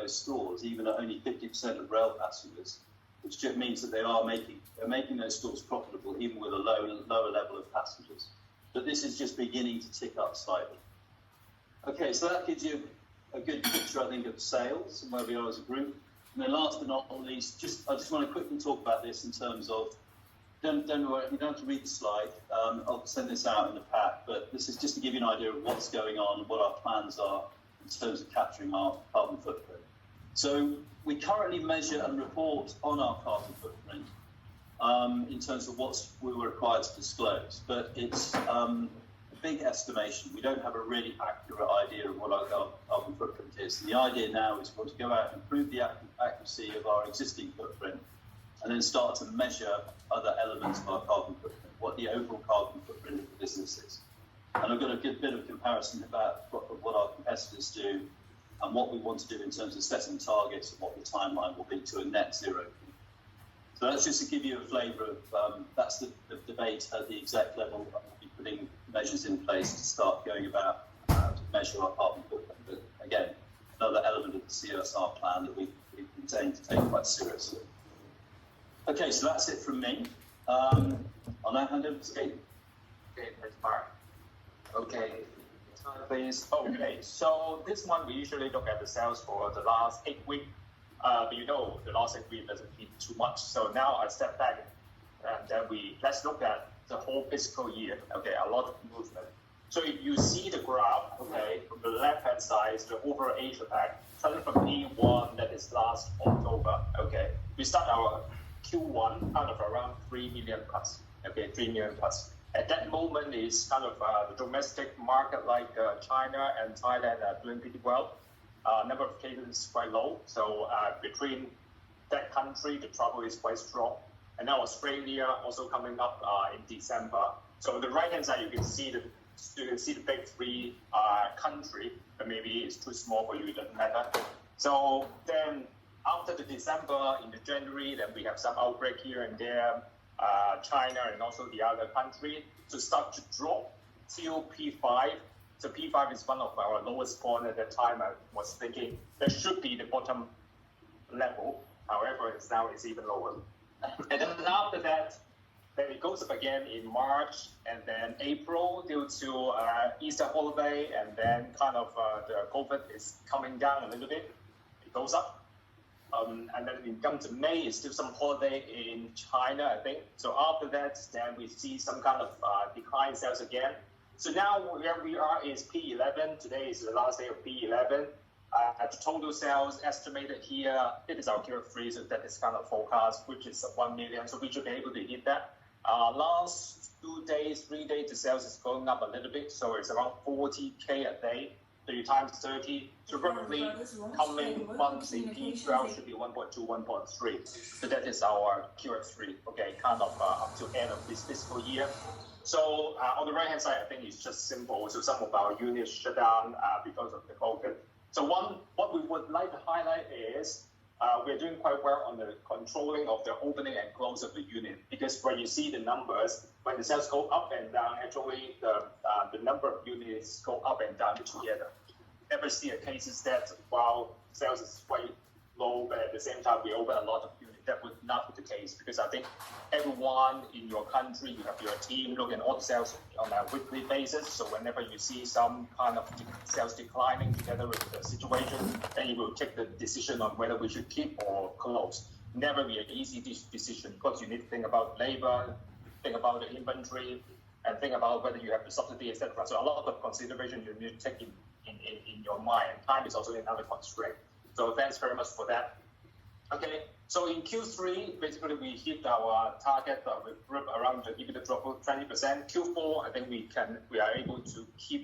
those stores, even at only 50% of rail passengers, which just means that they're making those stores profitable even with a lower level of passengers. But this is just beginning to tick up slightly. Okay, so that gives you a good picture, I think, of sales and where we are as a group. And then last but not least, I just want to quickly talk about this in terms of, don't worry, you don't have to read the slide. I'll send this out in the pack, but this is just to give you an idea of what's going on and what our plans are in terms of capturing our carbon footprint. So we currently measure and report on our carbon footprint in terms of what we were required to disclose, but it's a big estimation. We don't have a really accurate idea of what our carbon footprint is. And the idea now is we want to go out and improve the accuracy of our existing footprint and then start to measure other elements of our carbon footprint, what the overall carbon footprint of the business is. And I've got a good bit of comparison about what our competitors do and what we want to do in terms of setting targets and what the timeline will be to a net zero. So that's just to give you a flavour of, that's the debate at the exec level. We'll be putting measures in place to start going about how to measure our carbon footprint. But again, another element of the CSR plan that we intend to take quite seriously. Okay, so that's it from me. I'll now hand over to Steve. Okay, thanks, Mark. Okay, please. Okay, so this one we usually look at the sales for the last 8 weeks. But you know, the last 8 weeks doesn't mean too much. So now I step back and then let's look at the whole fiscal year. Okay, a lot of movement. So if you see the graph, okay, from the left-hand side is the overall Asia Pac, starting from A1, that is last October. Okay, we start our Q1 kind of around 3 million plus. Okay, 3 million plus. At that moment is kind of the domestic market like China and Thailand are doing pretty well. Number of cases is quite low. So between that country, the travel is quite strong. And now Australia also coming up in December. So on the right-hand side, you can see the big three country, but maybe it's too small for you, it doesn't matter. So then after the December, in the January, then we have some outbreak here and there, China and also the other country to start to drop till P5. So P5 is one of our lowest point at that time. I was thinking that should be the bottom level. However, now it's even lower. And then after that, then it goes up again in March and then April due to Easter holiday, and then kind of the COVID is coming down a little bit. It goes up. And then we come to May, it's still some holiday in China, I think. So after that, then we see some kind of decline in sales again. So now where we are is P11. Today is the last day of P11. The total sales estimated here, it is our Q3, so that is kind of forecast, which is 1 million. So we should be able to hit that. Last 2 days, 3 days, the sales is going up a little bit. So it's around 40K a day. So you times 30. So probably coming months in P12 should be 1.2, 1.3. So that is our Q3, okay, kind of up to end of this fiscal year. So on the right-hand side, I think it's just simple. So some of our units shut down because of the COVID. So what we would like to highlight is we're doing quite well on the controlling of the opening and close of the unit. Because when you see the numbers, when the sales go up and down, actually the number of units go up and down together. Never see a cases that while sales is quite low, but at the same time we open a lot of units. That would not be the case, because I think everyone in your country, you have your team looking at all the sales on a weekly basis. So whenever you see some kind of sales declining together with the situation, then you will take the decision on whether we should keep or close. Never be an easy decision, because you need to think about labor, think about the inventory, and think about whether you have the subsidy, etc. So a lot of consideration you need to take in your mind. Time is also another constraint. So thanks very much for that. Okay, so in Q3, basically we hit our target with group around the EBITDA drop of 20%. Q4, I think we are able to keep